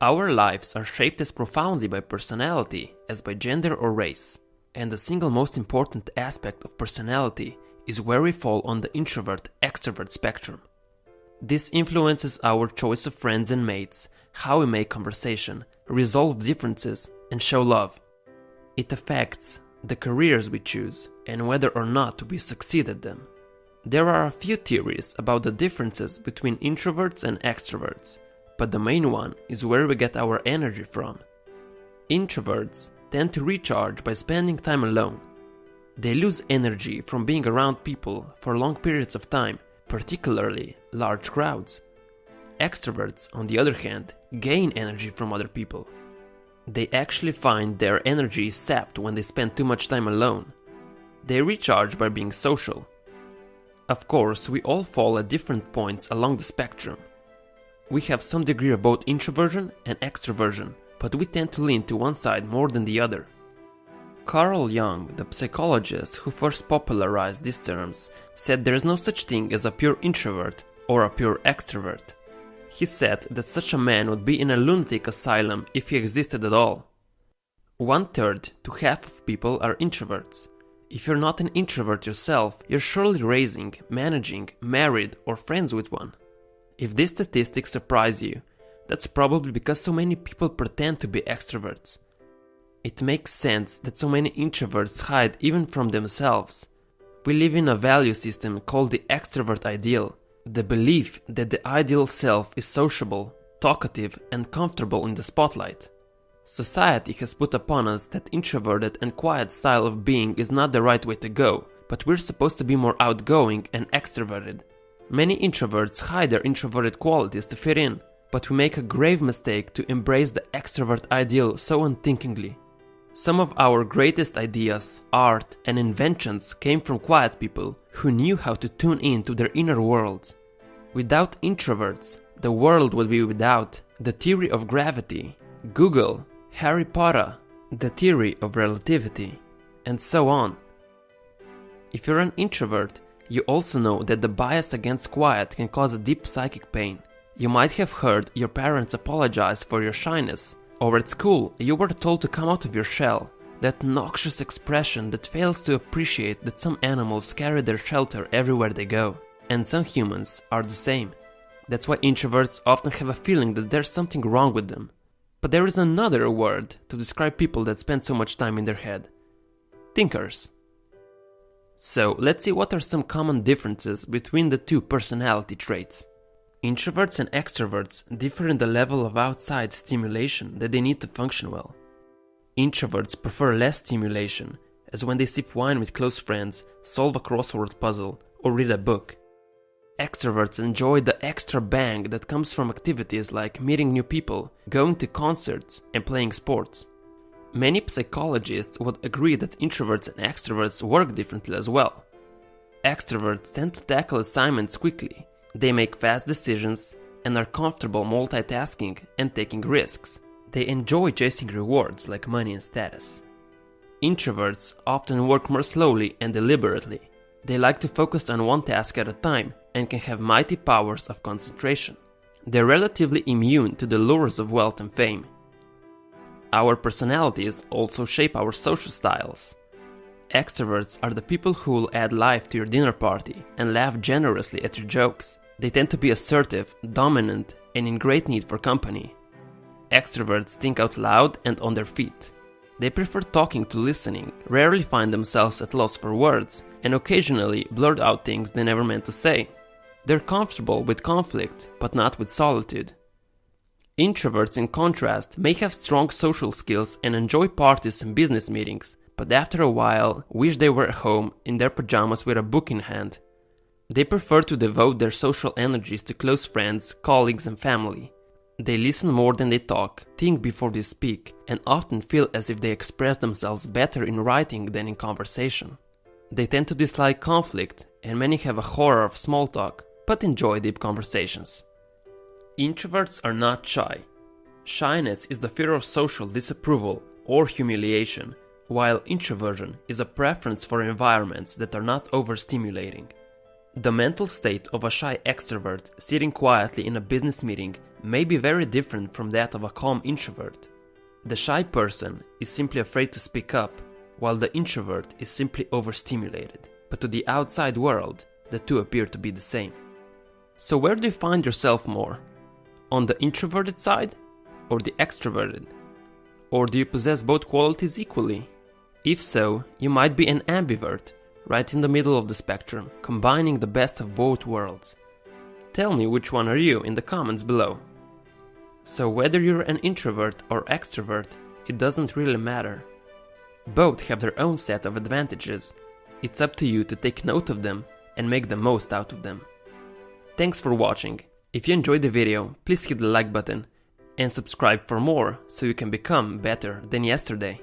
Our lives are shaped as profoundly by personality as by gender or race, and the single most important aspect of personality is where we fall on the introvert-extrovert spectrum. This influences our choice of friends and mates, how we make conversation, resolve differences, and show love. It affects the careers we choose and whether or not we succeed at them. There are a few theories about the differences between introverts and extroverts, but the main one is where we get our energy from. Introverts tend to recharge by spending time alone. They lose energy from being around people for long periods of time, particularly large crowds. Extroverts, on the other hand, gain energy from other people. They actually find their energy is sapped when they spend too much time alone. They recharge by being social. Of course, we all fall at different points along the spectrum. We have some degree of both introversion and extroversion, but we tend to lean to one side more than the other. Carl Jung, the psychologist who first popularized these terms, said there is no such thing as a pure introvert or a pure extrovert. He said that such a man would be in a lunatic asylum if he existed at all. 1/3 to half of people are introverts. If you're not an introvert yourself, you're surely raising, managing, married, or friends with one. If these statistics surprise you, that's probably because so many people pretend to be extroverts. It makes sense that so many introverts hide even from themselves. We live in a value system called the extrovert ideal, the belief that the ideal self is sociable, talkative, and comfortable in the spotlight. Society has put upon us that introverted and quiet style of being is not the right way to go, but we're supposed to be more outgoing and extroverted. Many introverts hide their introverted qualities to fit in, but we make a grave mistake to embrace the extrovert ideal so unthinkingly. Some of our greatest ideas, art, and inventions came from quiet people who knew how to tune in to their inner worlds. Without introverts, the world would be without the theory of gravity, Google, Harry Potter, the theory of relativity, and so on. If you're an introvert, you also know that the bias against quiet can cause a deep psychic pain. You might have heard your parents apologize for your shyness, or at school you were told to come out of your shell, that noxious expression that fails to appreciate that some animals carry their shelter everywhere they go, and some humans are the same. That's why introverts often have a feeling that there's something wrong with them. But there is another word to describe people that spend so much time in their head: thinkers. So let's see what are some common differences between the two personality traits. Introverts and extroverts differ in the level of outside stimulation that they need to function well. Introverts prefer less stimulation, as when they sip wine with close friends, solve a crossword puzzle, or read a book. Extroverts enjoy the extra bang that comes from activities like meeting new people, going to concerts, and playing sports. Many psychologists would agree that introverts and extroverts work differently as well. Extroverts tend to tackle assignments quickly. They make fast decisions and are comfortable multitasking and taking risks. They enjoy chasing rewards like money and status. Introverts often work more slowly and deliberately. They like to focus on one task at a time and can have mighty powers of concentration. They're relatively immune to the lures of wealth and fame. Our personalities also shape our social styles. Extroverts are the people who will add life to your dinner party and laugh generously at your jokes. They tend to be assertive, dominant, and in great need for company. Extroverts think out loud and on their feet. They prefer talking to listening, rarely find themselves at loss for words, and occasionally blurt out things they never meant to say. They're comfortable with conflict, but not with solitude. Introverts, in contrast, may have strong social skills and enjoy parties and business meetings, but after a while wish they were at home in their pajamas with a book in hand. They prefer to devote their social energies to close friends, colleagues, and family. They listen more than they talk, think before they speak, and often feel as if they express themselves better in writing than in conversation. They tend to dislike conflict, and many have a horror of small talk, but enjoy deep conversations. Introverts are not shy. Shyness is the fear of social disapproval or humiliation, while introversion is a preference for environments that are not overstimulating. The mental state of a shy extrovert sitting quietly in a business meeting may be very different from that of a calm introvert. The shy person is simply afraid to speak up, while the introvert is simply overstimulated. But to the outside world, the two appear to be the same. So where do you find yourself more? On the introverted side or the extroverted? Or do you possess both qualities equally? If so, you might be an ambivert, right in the middle of the spectrum, combining the best of both worlds. Tell me which one are you in the comments below. So whether you're an introvert or extrovert, it doesn't really matter. Both have their own set of advantages. It's up to you to take note of them and make the most out of them. Thanks for watching. If you enjoyed the video, please hit the like button and subscribe for more so you can become better than yesterday.